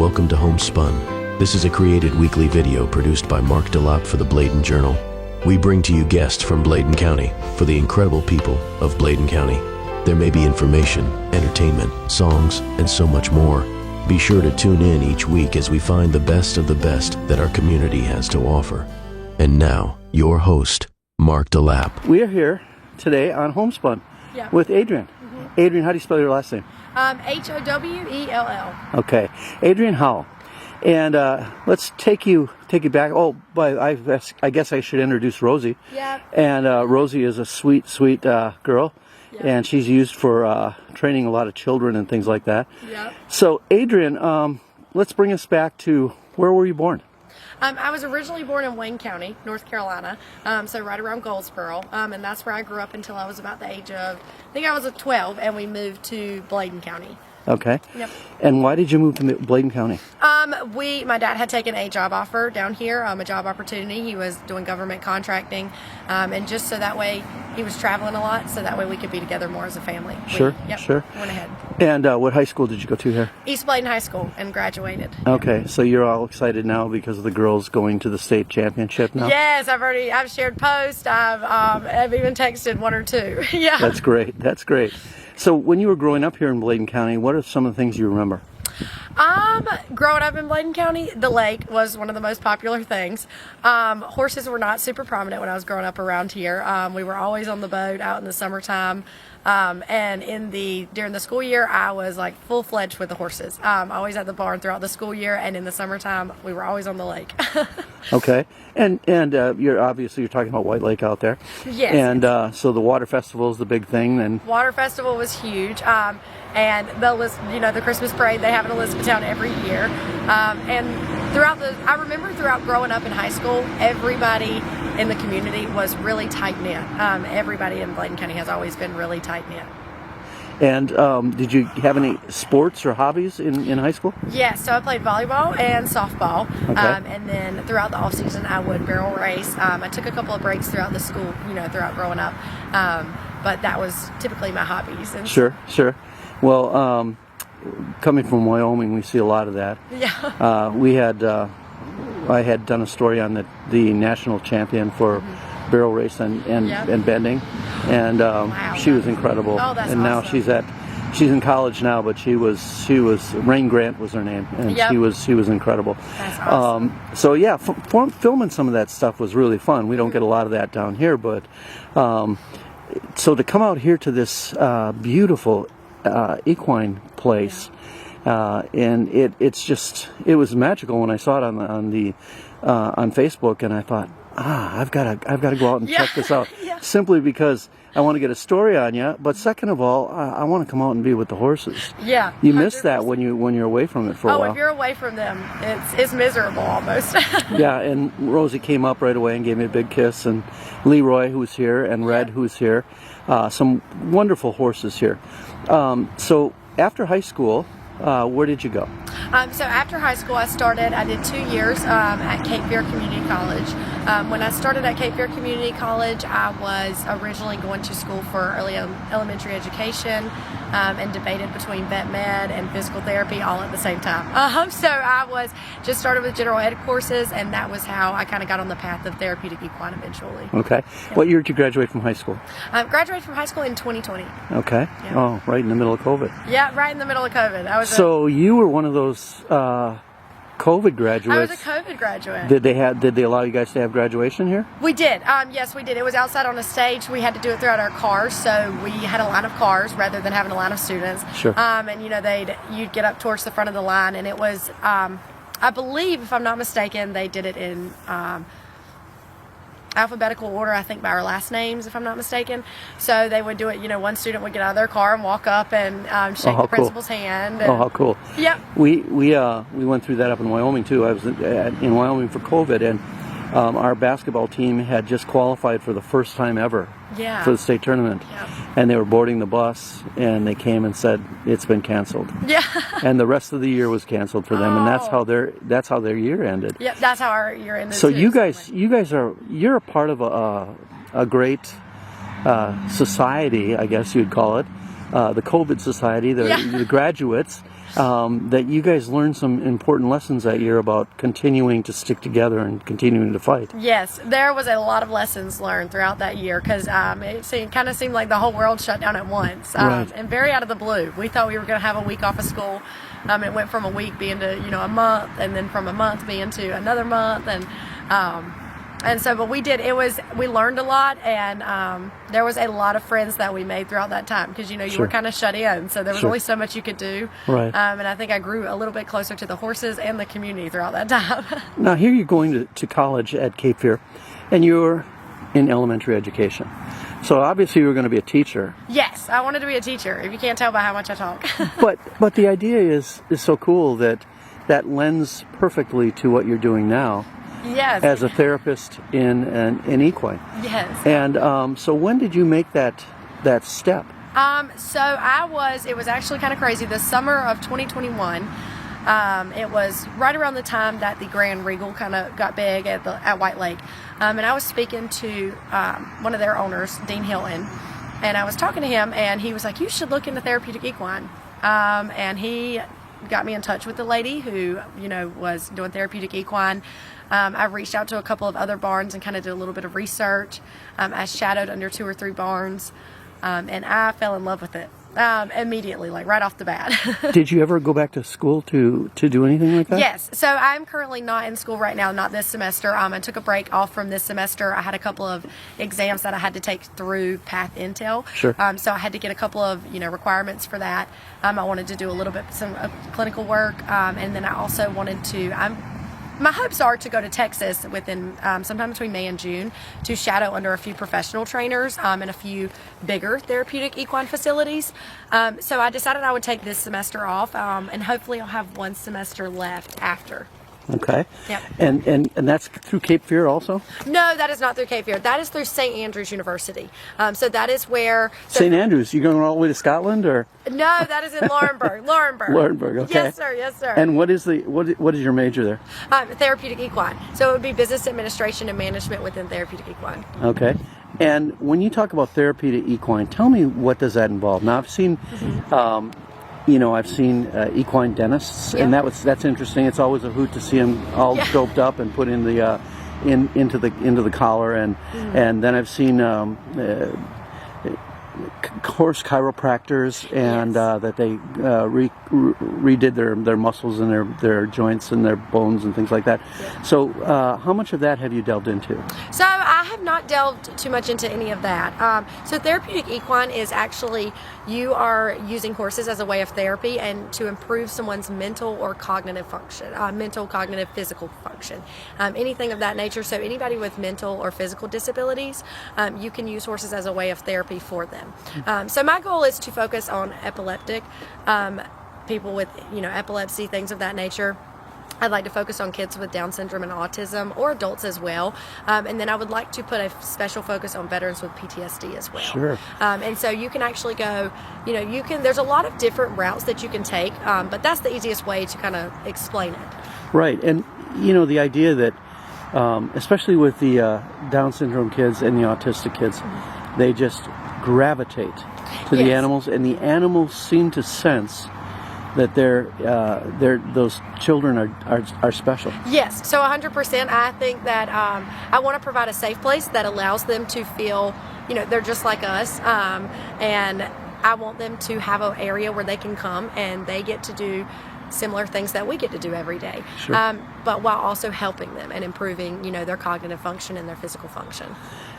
Welcome to Homespun. This is a created weekly video produced by Mark Delap for the Bladen Journal. We bring to you guests from Bladen County for the incredible people of Bladen County. There may be information, entertainment, songs, and so much more. Be sure to tune in each week as we find the best of the best that our community has to offer. And now, your host, Mark Delap. We are here today on Homespun with Adrian. Adrian, how do you spell your last name? Howell. Okay, Adrian Howell. And let's take you back. Oh, but I guess I should introduce Rosie. Yeah. And Rosie is a sweet girl, and she's used for training a lot of children and things like that. Yep. So, Adrian, let's bring us back to where were you born? I was originally born in Wayne County, North Carolina, so right around Goldsboro, and that's where I grew up until I was about the age of, I think I was 12, and we moved to Bladen County. Okay. Yep. And why did you move to Bladen County? My dad had taken a job offer down here, a job opportunity. He was doing government contracting, and just so that way he was traveling a lot, so that way we could be together more as a family. Sure. Sure. Went ahead. And what high school did you go to here? East Bladen High School, and graduated. Okay, so you're all excited now because of the girls going to the state championship now? Yes, I've shared posts. I've even texted one or two. Yeah. That's great. That's great. So when you were growing up here in Bladen County, what are some of the things you remember? Growing up in Bladen County, the lake was one of the most popular things. Horses were not super prominent when I was growing up around here. We were always on the boat out in the summertime. And during the school year, I was like full-fledged with the horses. Always at the barn throughout the school year, and in the summertime, we were always on the lake. Okay, and you're talking about White Lake out there. Yes. And so the water festival is the big thing. And water festival was huge. And the Christmas parade, they have in Elizabethtown every year. And I remember throughout growing up in high school, everybody in the community was really tight-knit. Everybody in Bladen County has always been really tight-knit. And did you have any sports or hobbies in high school? Yes, so I played volleyball and softball. Okay. And then throughout the off season, I would barrel race. I took a couple of breaks throughout the school, throughout growing up. But that was typically my hobbies. And Sure. Well, coming from Wyoming, we see a lot of that. Yeah. I had done a story on the national champion for barrel race and bending, and Wow. she was incredible. Oh, that's and now awesome. she's in college now, but she was Rain Grant was her name, and Yep. she was incredible. That's awesome. So yeah, filming some of that stuff was really fun. We don't get a lot of that down here, but so to come out here to this beautiful equine place, and it was magical when I saw it on Facebook, and I thought, I've got to go out and check this out, simply because I want to get a story on you, but second of all, I want to come out and be with the horses. Yeah. You miss that when you're away from it for a while. If you're away from them, it's miserable almost. Yeah, and Rosie came up right away and gave me a big kiss, and Leroy, who's here, and Red, who's here. Some wonderful horses here. So after high school, where did you go? So after high school, I did 2 years at Cape Fear Community College. When I started at Cape Fear Community College, I was originally going to school for early elementary education, and debated between vet med and physical therapy all at the same time. So I just started with general ed courses, and that was how I kind of got on the path of therapeutic equine eventually. Okay. Yeah. What year did you graduate from high school? Graduated from high school in 2020. Okay. Yeah. Oh, right in the middle of COVID. Yeah, right in the middle of COVID. So you were one of those COVID graduates. I was a COVID graduate. Did they allow you guys to have graduation here? We did. Yes, we did. It was outside on a stage. We had to do it throughout our cars, so we had a line of cars rather than having a line of students. Sure. And you'd get up towards the front of the line, and it was, I believe, if I'm not mistaken, they did it in alphabetical order, I think by our last names, if I'm not mistaken. So they would do it, one student would get out of their car and walk up and shake the principal's hand. Oh, how cool. Yep. We went through that up in Wyoming too. I was in Wyoming for COVID, and our basketball team had just qualified for the first time ever for the state tournament. Yep. And they were boarding the bus, and they came and said it's been canceled. Yeah. And the rest of the year was canceled for them, and that's how their year ended. Yep, that's how our year ended. So too, you're a part of a great society, I guess you'd call it, the COVID society, the graduates. that you guys learned some important lessons that year about continuing to stick together and continuing to fight. Yes, there was a lot of lessons learned throughout that year because it kind of seemed like the whole world shut down at once, Right. and very out of the blue. We thought we were going to have a week off of school. It went from a week being to a month, and then from a month being to another month, but we learned a lot, and there was a lot of friends that we made throughout that time because you Sure. were kind of shut in, so there was Sure. only so much you could do. Right. And I think I grew a little bit closer to the horses and the community throughout that time. Now here you're going to college at Cape Fear, and you're in elementary education. So obviously you were going to be a teacher. Yes, I wanted to be a teacher, if you can't tell by how much I talk. But the idea is so cool that lends perfectly to what you're doing now Yes. as a therapist in equine. Yes. And so when did you make that step? It was actually kind of crazy. The summer of 2021, it was right around the time that the Grand Regal kind of got big at White Lake. And I was speaking to one of their owners, Dean Hilton, and I was talking to him, and he was like, "You should look into therapeutic equine." And he got me in touch with the lady who, was doing therapeutic equine. I reached out to a couple of other barns and kind of did a little bit of research. I shadowed under 2 or 3 barns, and I fell in love with it immediately, like right off the bat. Did you ever go back to school to do anything like that? Yes. So I'm currently not in school right now, not this semester. I took a break off from this semester. I had a couple of exams that I had to take through Path Intel. Sure. So I had to get a couple of requirements for that. I wanted to do a little bit some clinical work, and then I also wanted to. My hopes are to go to Texas within sometime between May and June to shadow under a few professional trainers and a few bigger therapeutic equine facilities. So I decided I would take this semester off, and hopefully I'll have 1 semester left after. Okay. Yep. And that's through Cape Fear also? No, that is not through Cape Fear. That is through St. Andrews University. So that is where... St. Andrews, you going all the way to Scotland, or? No, that is in Laurinburg. Laurinburg, okay. Yes, sir. Yes, sir. And what is your major there? Therapeutic equine. So it would be business administration and management within therapeutic equine. Okay. And when you talk about therapeutic equine, tell me, what does that involve? Now, I've seen... I've seen equine dentists, and that's interesting. It's always a hoot to see them all doped up and put in the into the collar, and then I've seen horse chiropractors, and that they redid their muscles and their joints and their bones and things like that. Yeah. So how much of that have you delved into? So I have not delved too much into any of that. So therapeutic equine is actually, you are using horses as a way of therapy and to improve someone's mental or cognitive function, mental, cognitive, physical function, anything of that nature. So anybody with mental or physical disabilities, you can use horses as a way of therapy for them. So my goal is to focus on epileptic people with epilepsy, things of that nature. I'd like to focus on kids with Down syndrome and autism, or adults as well. And then I would like to put a special focus on veterans with PTSD as well. Sure. And so you can actually go, there's a lot of different routes that you can take, but that's the easiest way to kind of explain it. Right. And, the idea that, especially with the Down syndrome kids and the autistic kids, they just gravitate to the animals, and the animals seem to sense that those children are special. Yes, so 100%. I think that I want to provide a safe place that allows them to feel, they're just like us, and I want them to have an area where they can come and they get to do similar things that we get to do every day, Sure. but while also helping them and improving, their cognitive function and their physical function.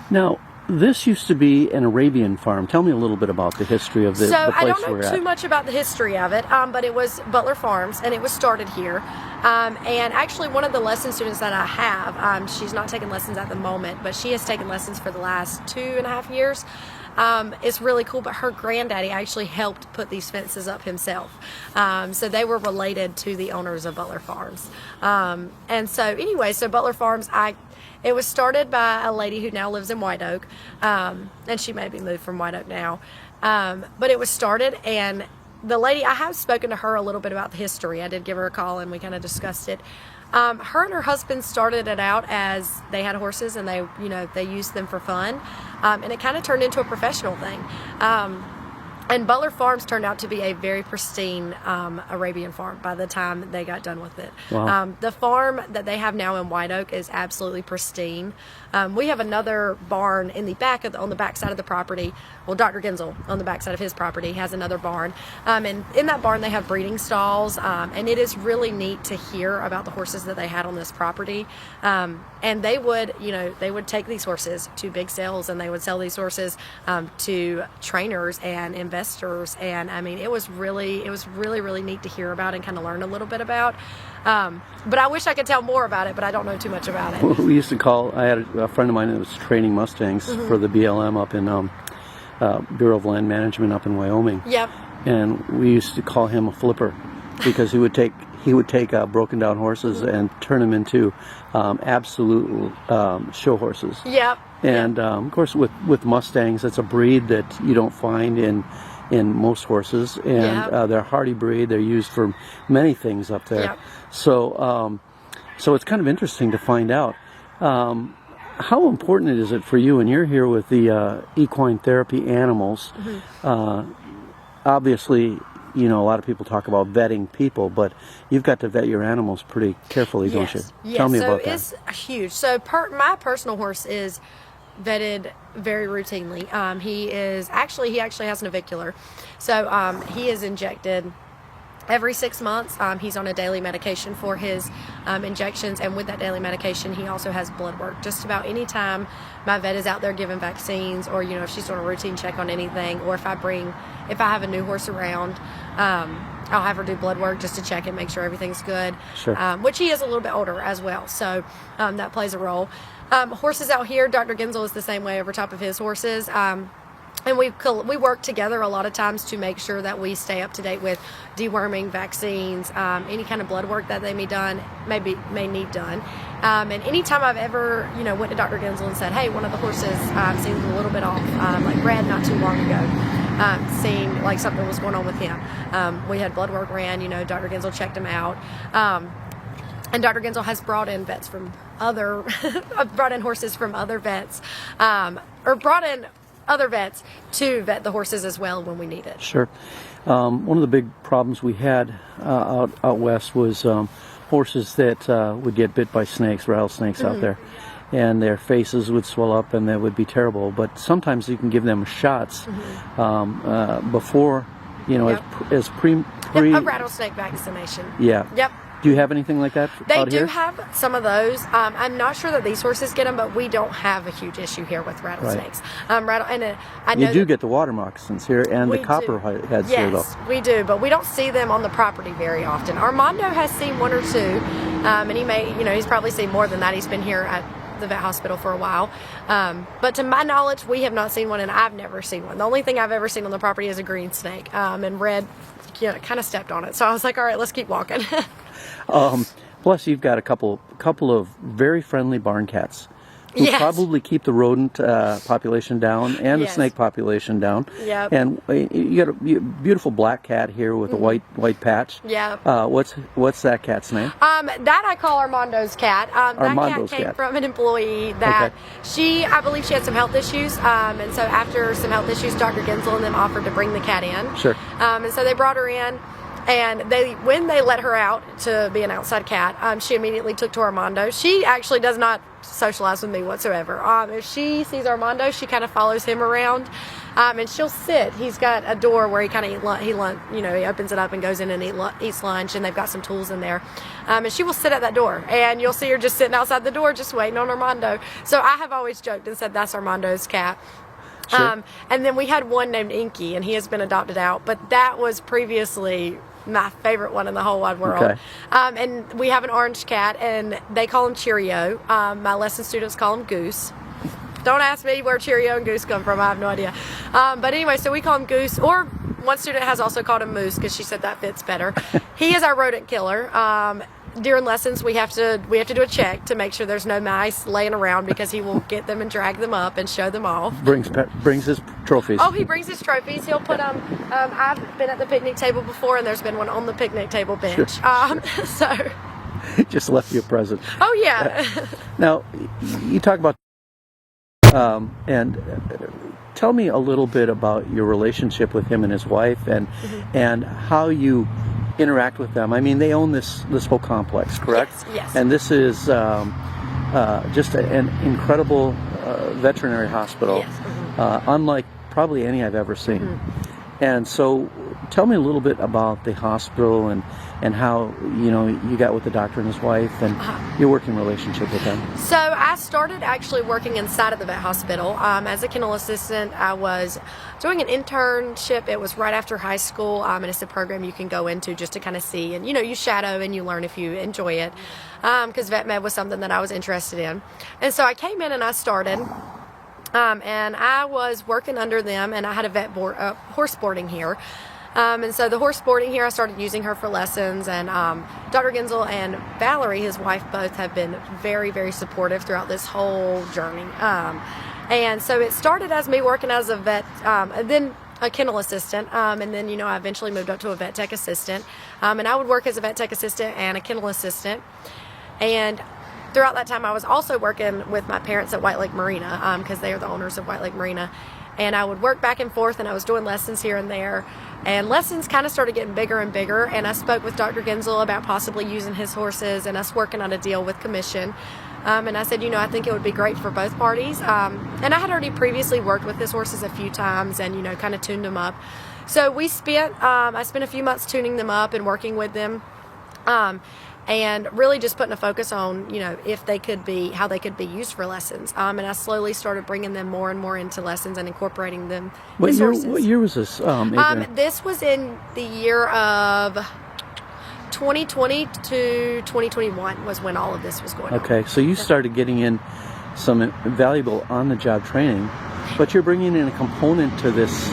Now, this used to be an Arabian farm. Tell me a little bit about the history of the place we're at. So I don't know too much about the history of it, but it was Butler Farms, and it was started here. And actually, one of the lesson students that I have, she's not taking lessons at the moment, but she has taken lessons for the last 2.5 years. It's really cool, but her granddaddy actually helped put these fences up himself. So they were related to the owners of Butler Farms. And so anyway, so Butler Farms, it was started by a lady who now lives in White Oak, and she may be moved from White Oak now. But it was started, and the lady, I have spoken to her a little bit about the history. I did give her a call, and we kind of discussed it. Her and her husband started it out as they had horses, and they used them for fun, and it kind of turned into a professional thing. And Butler Farms turned out to be a very pristine Arabian farm by the time they got done with it. Wow. The farm that they have now in White Oak is absolutely pristine. We have another barn in the back on the back side of the property. Well, Dr. Gensel on the back side of his property has another barn, and in that barn they have breeding stalls, and it is really neat to hear about the horses that they had on this property. And they would take these horses to big sales, and they would sell these horses to trainers and investors. And I mean, it was really neat to hear about and kind of learn a little bit about. But I wish I could tell more about it, but I don't know too much about it. We used to call. I had a friend of mine that was training Mustangs for the BLM up in Bureau of Land Management up in Wyoming. Yep. And we used to call him a flipper because he would take broken down horses and turn them into absolute show horses. Yep. And of course, with Mustangs, it's a breed that you don't find in most horses, and they're a hardy breed. They're used for many things up there. Yep. So it's kind of interesting to find out. How important is it for you, and you're here with the equine therapy animals? Obviously, a lot of people talk about vetting people, but you've got to vet your animals pretty carefully, don't you? Yes. Tell me about that. So it's huge. So my personal horse is vetted very routinely. He actually has an navicular. So he is injected every 6 months. He's on a daily medication for his injections, and with that daily medication he also has blood work. Just about any time my vet is out there giving vaccines, or if she's doing a routine check on anything, or if I have a new horse around, I'll have her do blood work just to check and make sure everything's good. Sure. Which he is a little bit older as well, so that plays a role. Horses out here, Dr. Gensel is the same way over top of his horses. And we work together a lot of times to make sure that we stay up to date with deworming, vaccines, any kind of blood work that they may need done. And anytime I've ever, went to Dr. Gensel and said, hey, one of the horses seems a little bit off, like Brad not too long ago, seeing like something was going on with him. We had blood work ran, Dr. Gensel checked him out. And Dr. Gensel has brought in horses from other vets, or brought in other vets to vet the horses as well when we need it. Sure. One of the big problems we had out west was horses that would get bit by rattlesnakes out there, and their faces would swell up, and that would be terrible. But sometimes you can give them shots before, as pre. A rattlesnake vaccination. Yeah. Yep. Do you have anything like that out here? They do have some of those. I'm not sure that these horses get them, but we don't have a huge issue here with rattlesnakes. Right. I know you do get the water moccasins here and the copperheads here, though. Yes, we do, but we don't see them on the property very often. Armando has seen one or two, and he's probably seen more than that. He's been here at the vet hospital for a while. But to my knowledge, we have not seen one, and I've never seen one. The only thing I've ever seen on the property is a green snake, and Red kind of stepped on it. So I was like, all right, let's keep walking. Plus, you've got a couple of very friendly barn cats who probably keep the rodent population down and the snake population down. Yep. And you got a beautiful black cat here with a white patch. Yeah. What's that cat's name? That I call Armando's cat. Armando's that cat came cat. from an employee that I believe she had some health issues. And so after some health issues, Dr. Gensel and them offered to bring the cat in. Sure. And so they brought her in. And when they let her out to be an outside cat, she immediately took to Armando. She actually does not socialize with me whatsoever. If she sees Armando, she kind of follows him around, and she'll sit. He's got a door where he kind of he opens it up and goes in and eats lunch, and they've got some tools in there. And she will sit at that door, and you'll see her just sitting outside the door, just waiting on Armando. So I have always joked and said that's Armando's cat. Sure. And then we had one named Inky, and he has been adopted out, but that was previously my favorite one in the whole wide world. Okay. And we have an orange cat, and they call him Cheerio. My lesson students call him Goose. Don't ask me where Cheerio and Goose come from. I have no idea. But anyway, so we call him Goose, or one student has also called him Moose because she said that fits better. He is our rodent killer. During lessons, we have to do a check to make sure there's no mice laying around, because he will get them and drag them up and show them off. Brings his trophies. Oh, he brings his trophies. He'll put I've been at the picnic table before, and there's been one on the picnic table bench. Sure. So. Just left you a present. Oh yeah. Now, you talk about and tell me a little bit about your relationship with him and his wife, and how you interact with them. I mean, they own this whole complex, correct? Yes. And this is just an incredible veterinary hospital, Yes. unlike probably any I've ever seen. And so, tell me a little bit about the hospital and how you got with the doctor and his wife and your working relationship with them. So I started actually working inside of the vet hospital as a kennel assistant. I was doing an internship. It was right after high school, and it's a program you can go into just to kind of see, and you shadow and you learn if you enjoy it, because vet med was something that I was interested in. And so I came in and I started. And I was working under them, and I had a horse boarding here. And so the horse boarding here, I started using her for lessons, and Dr. Genzel and Valerie, his wife, both have been very, very supportive throughout this whole journey. And so it started as me working as a vet, and then a kennel assistant, and then, I eventually moved up to a vet tech assistant. And I would work as a vet tech assistant and a kennel assistant. And throughout that time, I was also working with my parents at White Lake Marina, because they are the owners of White Lake Marina. And I would work back and forth, and I was doing lessons here and there. And lessons kind of started getting bigger and bigger. And I spoke with Dr. Genzel about possibly using his horses and us working on a deal with commission. And I said, I think it would be great for both parties. And I had already previously worked with his horses a few times and, kind of tuned them up. So I spent a few months tuning them up and working with them. And really just putting a focus on, if they could be, how they could be used for lessons. And I slowly started bringing them more and more into lessons and incorporating them. What year was this, Adrian? This was in the year of 2020 to 2021 was when all of this was going on. Okay, so you started getting in some valuable on-the-job training, but you're bringing in a component to this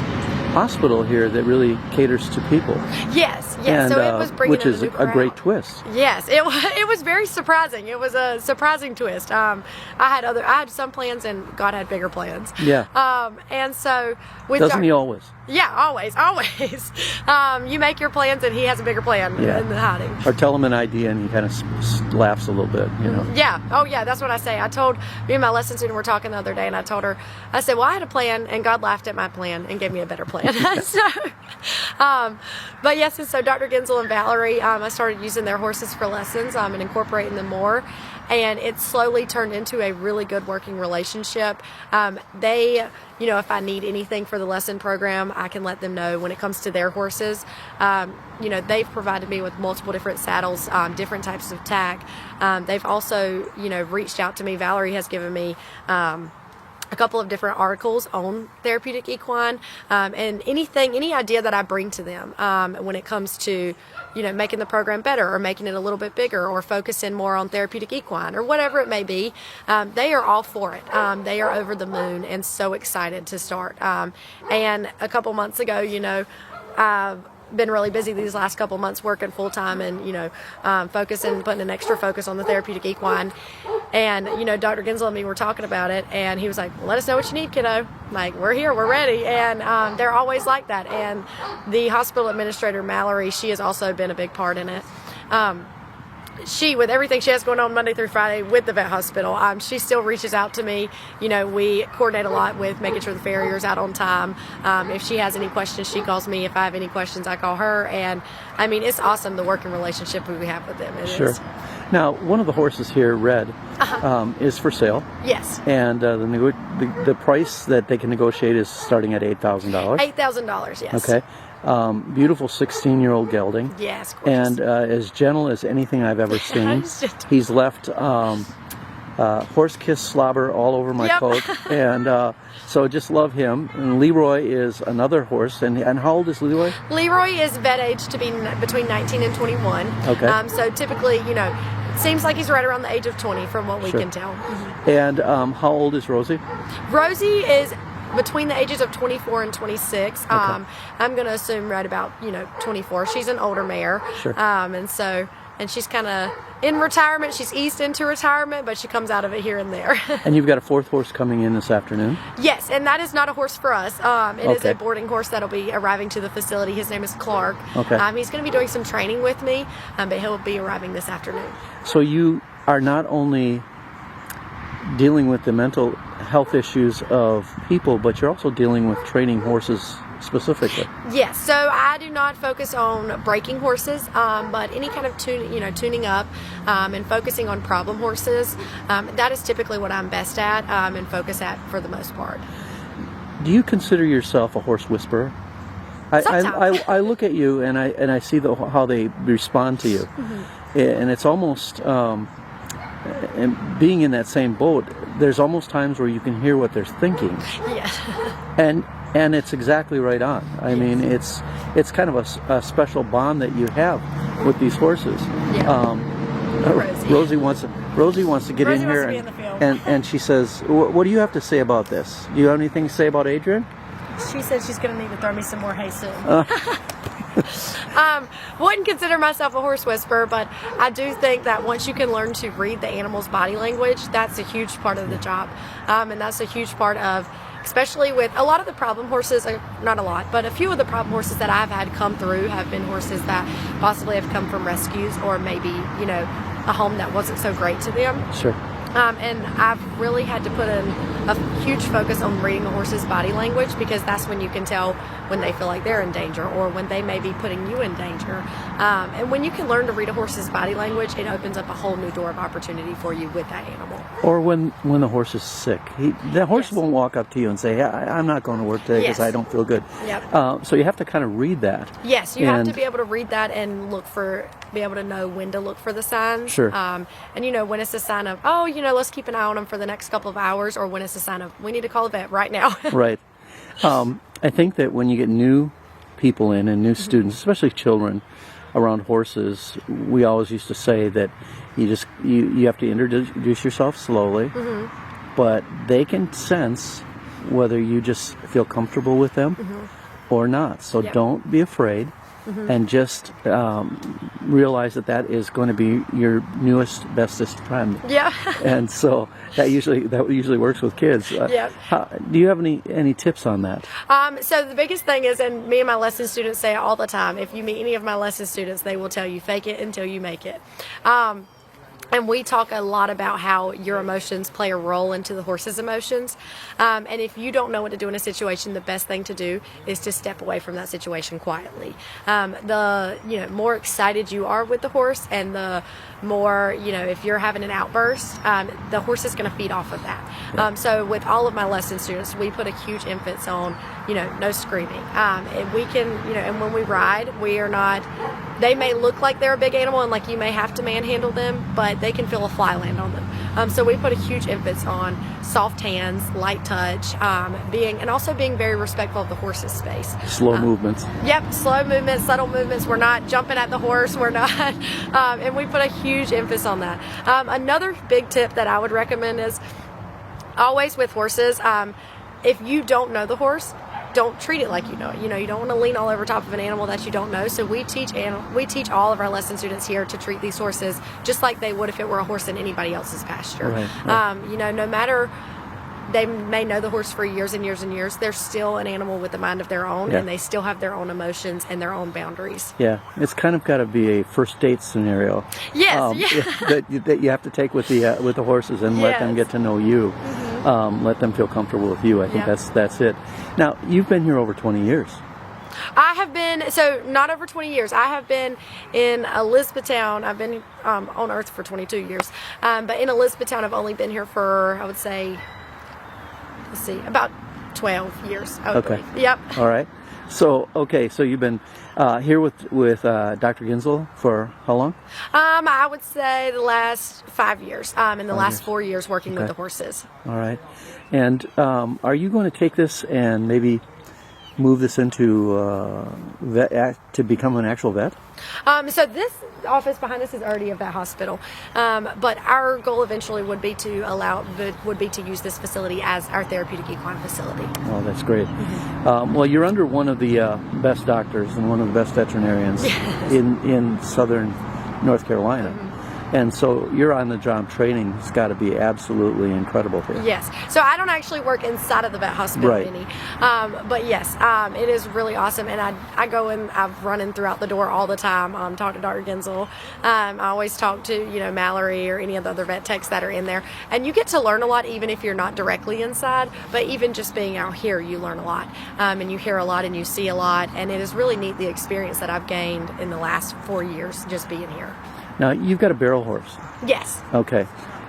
hospital here that really caters to people. Yes. And, so it was bringing which in is a new a crowd. great twist. Yes, it was very surprising. It was a surprising twist. I had some plans, and God had bigger plans. Yeah. And so with Doesn't he always? Yeah, always. You make your plans, and he has a bigger plan in the hiding. Or tell him an idea, and he kind of laughs a little bit, Yeah. Oh, yeah. That's what I say. I told me and my lesson student were talking the other day, and I told her, I said, well, I had a plan, and God laughed at my plan and gave me a better plan. But yes, and so Dr. Genzel and Valerie, I started using their horses for lessons and incorporating them more. And it slowly turned into a really good working relationship. They, if I need anything for the lesson program, I can let them know when it comes to their horses. They've provided me with multiple different saddles, different types of tack. They've also, reached out to me. Valerie has given me a couple of different articles on therapeutic equine, and any idea that I bring to them when it comes to making the program better or making it a little bit bigger or focusing more on therapeutic equine or whatever it may be, they are all for it. They are over the moon and so excited to start. And a couple months ago, I've been really busy these last couple months working full time and putting an extra focus on the therapeutic equine. And Dr. Genzel and me were talking about it, and he was like, well, let us know what you need, kiddo. I'm like, we're here, we're ready. And they're always like that. And the hospital administrator, Mallory, she has also been a big part in it. She, with everything she has going on Monday through Friday with the vet hospital, she still reaches out to me. We coordinate a lot with making sure the farrier's out on time. If she has any questions, she calls me. If I have any questions, I call her. And it's awesome, the working relationship we have with them. Sure. Now, one of the horses here, Red, is for sale. Yes. And the price that they can negotiate is starting at $8,000. $8,000, yes. Okay. Beautiful 16-year-old gelding. Yes, gorgeous. And as gentle as anything I've ever seen. He's left horse kiss slobber all over my coat. And so just love him. And Leroy is another horse. And how old is Leroy? Leroy is vet age to be between 19 and 21. Okay. So typically, it seems like he's right around the age of 20 from what we can tell. And how old is Rosie? Rosie is between the ages of 24 and 26. Okay. I'm going to assume right about 24. She's an older mare. Sure. And she's kind of in retirement. She's eased into retirement, but she comes out of it here and there. And you've got a fourth horse coming in this afternoon? Yes, and that is not a horse for us. It is a boarding horse that'll be arriving to the facility. His name is Clark. Okay. He's going to be doing some training with me, but he'll be arriving this afternoon. So you are not only dealing with the mental health issues of people, but you're also dealing with training horses specifically. Yes, so I do not focus on breaking horses, but any kind of tuning up and focusing on problem horses. That is typically what I'm best at and focus at for the most part. Do you consider yourself a horse whisperer? I look at you and I see how they respond to you, and it's almost and being in that same boat. There's almost times where you can hear what they're thinking. Yeah. And it's exactly right on. I mean, it's kind of a special bond that you have with these horses. Yeah. Rosie wants to get Rosie in wants here, to be in the field. and she says, "What do you have to say about this? Do you have anything to say about Adrian?" She said she's going to need to throw me some more hay soon. Wouldn't consider myself a horse whisperer, but I do think that once you can learn to read the animal's body language, that's a huge part of the job, and that's a huge part of, especially with a lot of the problem horses, not a lot, but a few of the problem horses that I've had come through have been horses that possibly have come from rescues or maybe, a home that wasn't so great to them. Sure. And I've really had to put in a huge focus on reading a horse's body language, because that's when you can tell when they feel like they're in danger or when they may be putting you in danger. And when you can learn to read a horse's body language, it opens up a whole new door of opportunity for you with that animal. Or when the horse is sick. The horse won't walk up to you and say, "Hey, I'm not going to work today because I don't feel good." Yep. So you have to kind of read that. Yes, you have to be able to read that and be able to know when to look for the signs. Sure. And when it's a sign of, let's keep an eye on them for the next couple of hours, or when it's a sign of, we need to call the vet right now. Right. I think that when you get new people in and new students, especially children, around horses, we always used to say that you have to introduce yourself slowly, but they can sense whether you just feel comfortable with them or not. So don't be afraid. And just realize that is going to be your newest, bestest friend. Yeah. And so that usually works with kids. Do you have any tips on that? So the biggest thing is, and me and my lesson students say it all the time, if you meet any of my lesson students, they will tell you, fake it until you make it. And we talk a lot about how your emotions play a role into the horse's emotions. And if you don't know what to do in a situation, the best thing to do is to step away from that situation quietly. The more excited you are with the horse, and the more, if you're having an outburst, the horse is going to feed off of that. So with all of my lesson students, we put a huge emphasis on, no screaming. And we can, and when we ride, they may look like they're a big animal and like you may have to manhandle them, but they can feel a fly land on them. So we put a huge emphasis on soft hands, light touch, and also being very respectful of the horse's space. Slow movements. Yep, slow movements, subtle movements. We're not jumping at the horse. We're not, and we put a huge emphasis on that. Another big tip that I would recommend is always with horses, if you don't know the horse, don't treat it like you know it. You don't want to lean all over top of an animal that you don't know. So we teach all of our lesson students here to treat these horses just like they would if it were a horse in anybody else's pasture. Right. No matter, they may know the horse for years and years and years, they're still an animal with a mind of their own, and they still have their own emotions and their own boundaries. Yeah, it's kind of got to be a first date scenario. Yes, that you have to take with the horses and let them get to know you. Let them feel comfortable with you. I think that's it. Now, you've been here over 20 years. I have been, so not over 20 years. I have been in Elizabethtown. I've been on Earth for 22 years. But in Elizabethtown, I've only been here for, I would say, about 12 years. I would believe. Yep. All right. So you've been here with Dr. Ginsel for how long? I would say the last 5 years. And the last 4 years working with the horses. All right. And are you going to take this and maybe move this into to become an actual vet? So this office behind us is already a vet hospital, but our goal eventually would be to use this facility as our therapeutic equine facility. Oh, that's great. Well, you're under one of the best doctors and one of the best veterinarians in southern North Carolina. And so your on-the-job training has got to be absolutely incredible here. Yes. So I don't actually work inside of the vet hospital Right. any. But yes, it is really awesome. And I go in, I've running throughout the door all the time, talk to Dr. Gensel. I always talk to, Mallory or any of the other vet techs that are in there. And you get to learn a lot even if you're not directly inside. But even just being out here, you learn a lot. And you hear a lot and you see a lot. And it is really neat, the experience that I've gained in the last 4 years just being here. Now, you've got a barrel horse. Yes. Okay.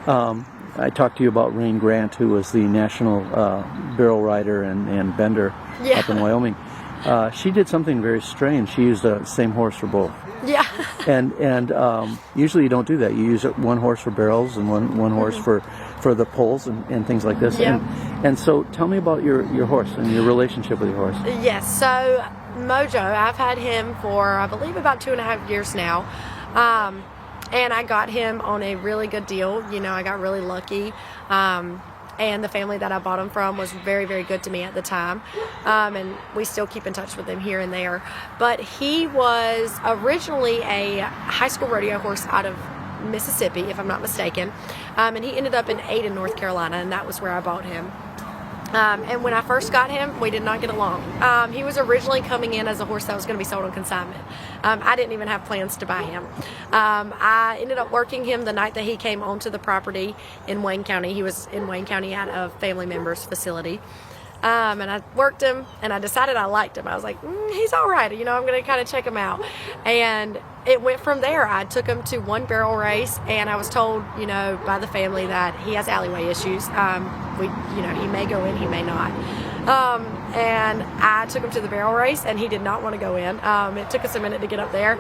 I talked to you about Rain Grant, who was the national barrel rider and bender Yeah. up in Wyoming. She did something very strange. She used the same horse for both. Yeah. And usually you don't do that. You use one horse for barrels and one horse for the poles and things like this. Yeah. And so tell me about your horse and your relationship with your horse. Yes. So Mojo, I've had him for, I believe, about 2.5 years now. And I got him on a really good deal. I got really lucky. And the family that I bought him from was very, very good to me at the time. And we still keep in touch with him here and there. But he was originally a high school rodeo horse out of Mississippi, if I'm not mistaken. And he ended up in Ada, North Carolina, and that was where I bought him. And when I first got him, we did not get along. He was originally coming in as a horse that was going to be sold on consignment. I didn't even have plans to buy him. I ended up working him the night that he came onto the property in Wayne County. He was in Wayne County at a family member's facility. And I worked him, and I decided I liked him. I was like, he's all right. I'm going to kind of check him out. And it went from there. I took him to one barrel race, and I was told, by the family that he has alleyway issues. He may go in, he may not. And I took him to the barrel race, and he did not want to go in. It took us a minute to get up there.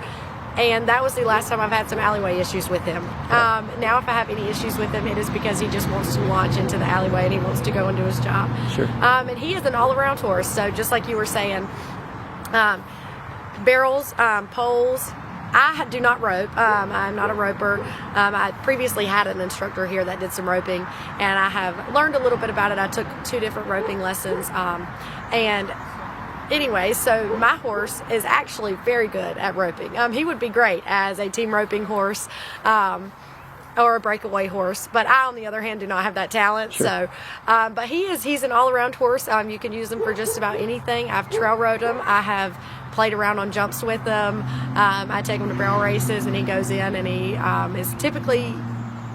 And that was the last time I've had some alleyway issues with him. Now if I have any issues with him, it is because he just wants to launch into the alleyway and he wants to go and do his job. Sure. And he is an all-around horse. So just like you were saying, barrels, poles, I do not rope. I'm not a roper. I previously had an instructor here that did some roping, and I have learned a little bit about it. I took 2 different roping lessons. Anyway, so my horse is actually very good at roping. He would be great as a team roping horse or a breakaway horse, but I, on the other hand, do not have that talent. Sure. So, but he's an all-around horse. You can use him for just about anything. I've trail rode him. I have played around on jumps with him. I take him to barrel races, and he goes in, and he is typically,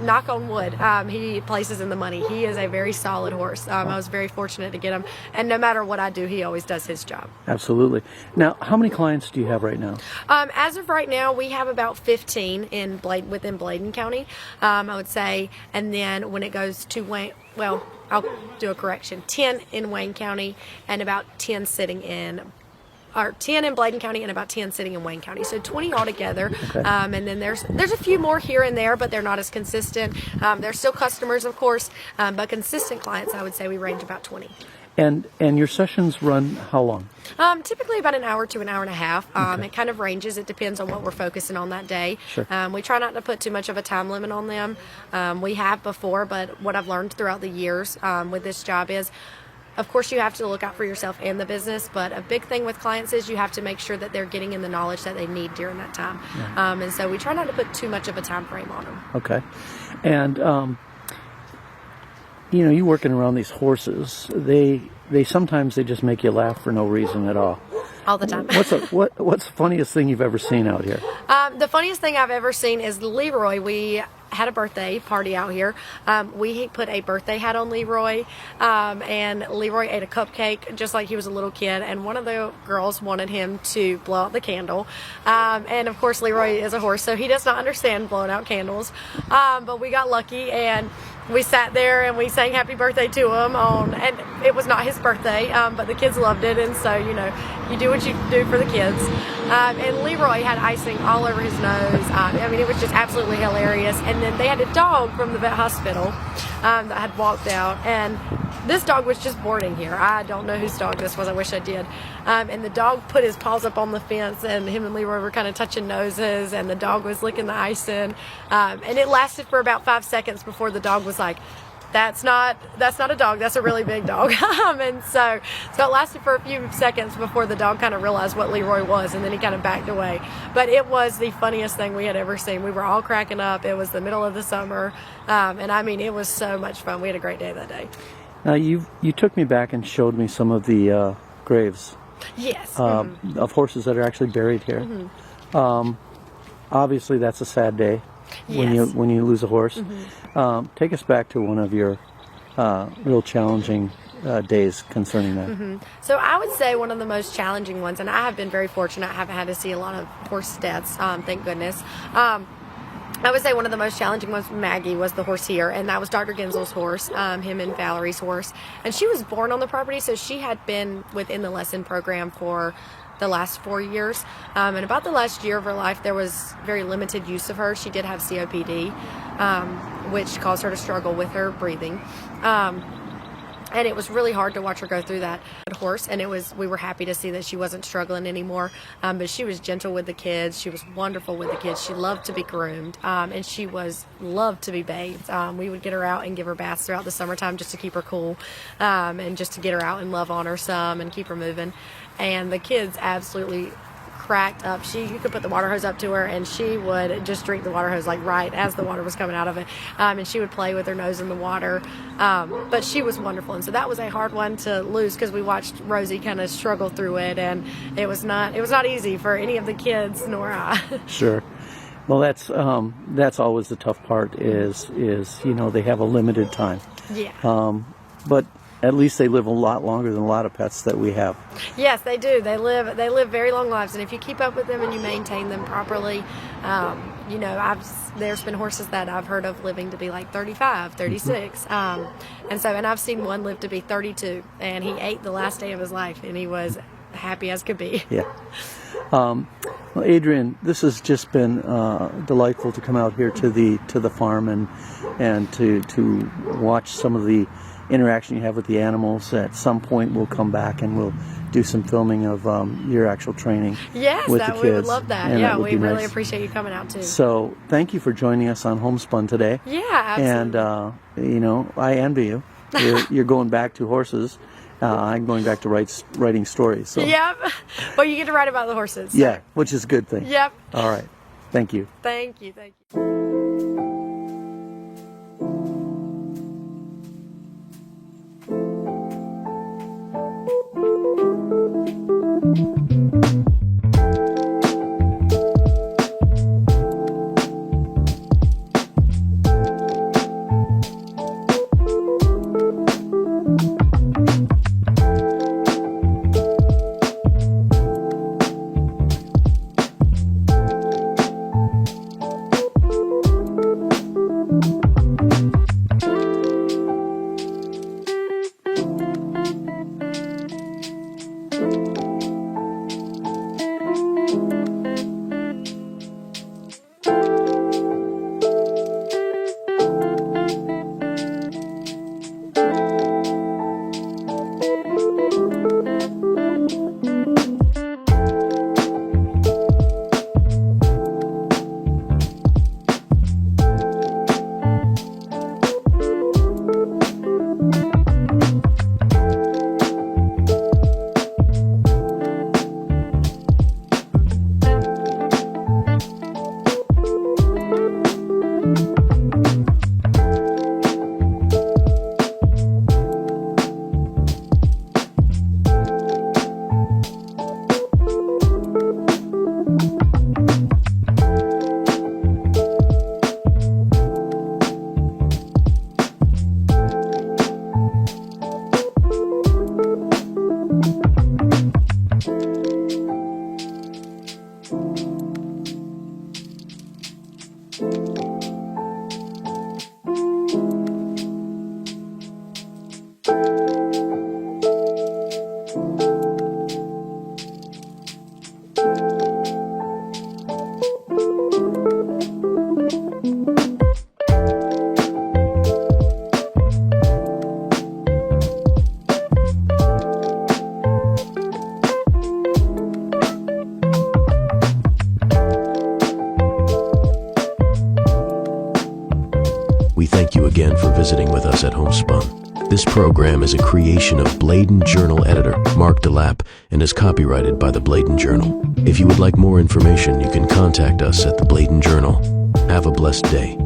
knock on wood, he places in the money. He is a very solid horse. I was very fortunate to get him, and no matter what I do, he always does his job. Absolutely. Now, how many clients do you have right now? As of right now, we have about 15 within Bladen County, I would say, and then when it goes to Wayne, well, I'll do a correction, 10 in Wayne County and about 10 sitting in 10 in Bladen County and about 10 sitting in Wayne County. So 20 altogether. Okay. And then there's a few more here and there, but they're not as consistent. They're still customers, of course, but consistent clients, I would say we range about 20. And your sessions run how long? Typically about an hour to an hour and a half. Okay. It kind of ranges. It depends on what we're focusing on that day. Sure. We try not to put too much of a time limit on them. We have before, but what I've learned throughout the years with this job is, of course, you have to look out for yourself and the business, but a big thing with clients is you have to make sure that they're getting in the knowledge that they need during that time. Yeah. And so we try not to put too much of a time frame on them. Okay. And, you working around these horses, they sometimes they just make you laugh for no reason at all. All the time. What's the funniest thing you've ever seen out here? The funniest thing I've ever seen is Leroy. We had a birthday party out here. We put a birthday hat on Leroy, and Leroy ate a cupcake just like he was a little kid, and one of the girls wanted him to blow out the candle, and of course Leroy is a horse, so he does not understand blowing out candles, but we got lucky, and we sat there and we sang happy birthday to him and it was not his birthday, but the kids loved it, and so you do what you do for the kids. And Leroy had icing all over his nose. It was just absolutely hilarious. And then they had a dog from the vet hospital that had walked out, and this dog was just boarding here. I don't know whose dog this was. I wish I did. And the dog put his paws up on the fence, and him and Leroy were kind of touching noses, and the dog was licking the icing. And it lasted for about 5 seconds before the dog was like, that's not a dog. That's a really big dog. And so it lasted for a few seconds before the dog kind of realized what Leroy was, and then he kind of backed away. But it was the funniest thing we had ever seen. We were all cracking up. It was the middle of the summer, and I mean, it was so much fun. We had a great day that day. Now you took me back and showed me some of the graves. Yes. Of horses that are actually buried here. Obviously, that's a sad day when you lose a horse. Take us back to one of your real challenging days concerning that. So I would say one of the most challenging ones, and I have been very fortunate. I haven't had to see a lot of horse deaths, thank goodness. I would say one of the most challenging ones, Maggie, was the horse here, and that was Dr. Genzel's horse, him and Valerie's horse. And she was born on the property, so she had been within the lesson program for the last 4 years. And about the last year of her life, there was very limited use of her. She did have COPD, which caused her to struggle with her breathing. And it was really hard to watch her go through that horse, and we were happy to see that she wasn't struggling anymore. But she was gentle with the kids. She was wonderful with the kids. She loved to be groomed, and she loved to be bathed. We would get her out and give her baths throughout the summertime just to keep her cool, and just to get her out and love on her some and keep her moving. And the kids absolutely cracked up. You could put the water hose up to her, and she would just drink the water hose like right as the water was coming out of it. And she would play with her nose in the water. But she was wonderful, and so that was a hard one to lose because we watched Rosie kind of struggle through it, and it was not easy for any of the kids nor I. Sure. Well, that's always the tough part. Is they have a limited time. Yeah. But at least they live a lot longer than a lot of pets that we have. Yes, they do. They live very long lives, and if you keep up with them and you maintain them properly, there's been horses that I've heard of living to be like 35, 36, and I've seen one live to be 32, and he ate the last day of his life, and he was happy as could be. Yeah. Well, Adrian, this has just been delightful to come out here to the farm and to watch some of the interaction you have with the animals. At some point we'll come back and we'll do some filming of your actual training. Yes, with the kids. We would love that. And yeah, would we really nice. appreciate you coming out too. So thank you for joining us on Homespun today. Yeah, absolutely. And I envy you. You're going back to horses. I'm going back to writing stories. So. Yep. Well, you get to write about the horses. So. Yeah, which is a good thing. Yep. All right. Thank you. Thank you. visiting with us at Homespun. This program is a creation of Bladen Journal editor Mark DeLapp and is copyrighted by the Bladen Journal. If you would like more information, you can contact us at the Bladen Journal. Have a blessed day.